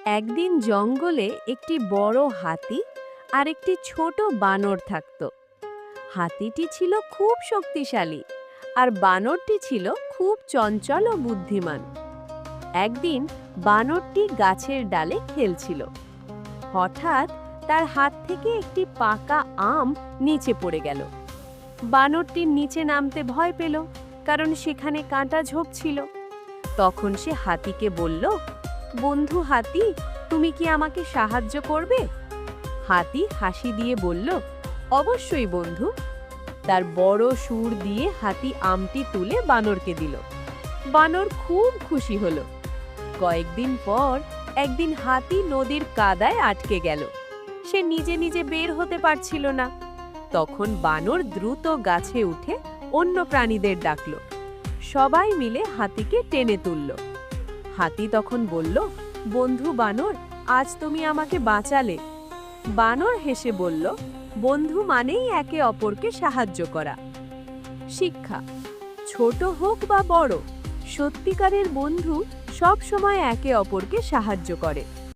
একদিন জঙ্গলে একটি বড় হাতি আর একটি ছোট বানর থাকত। হাতিটি ছিল খুব শক্তিশালী আর বানরটি ছিল খুব চঞ্চল ও বুদ্ধিমান। একদিন বানরটি গাছের ডালে খেলছিল। হঠাৎ তার হাত থেকে একটি পাকা আম নিচে পড়ে গেল। বানরটির নিচে নামতে ভয় পেল, কারণ সেখানে কাঁটা ঝোপ ছিল। তখন সে হাতিকে বলল, বন্ধু হাতি, তুমি কি আমাকে সাহায্য করবে? হাতি হাসি দিয়ে বলল, অবশ্যই বন্ধু। তার বড় সুর দিয়ে হাতি আমটি তুলে বানরকে দিল। বানর খুব খুশি হলো। কয়েকদিন পর একদিন হাতি নদীর কাদায় আটকে গেল। সে নিজে নিজে বের হতে পারছিল না। তখন বানর দ্রুত গাছে উঠে অন্য প্রাণীদের ডাকল। সবাই মিলে হাতিকে টেনে তুলল। হাতি তখন বলল, বন্ধু বানর, আজ তুমি আমাকে বাঁচালে। বানর হেসে বলল, বন্ধু মানেই একে অপরকে সাহায্য করা। শিক্ষা: ছোট হোক বা বড়, সত্যিকারের বন্ধু সব সময় একে অপরকে সাহায্য করে।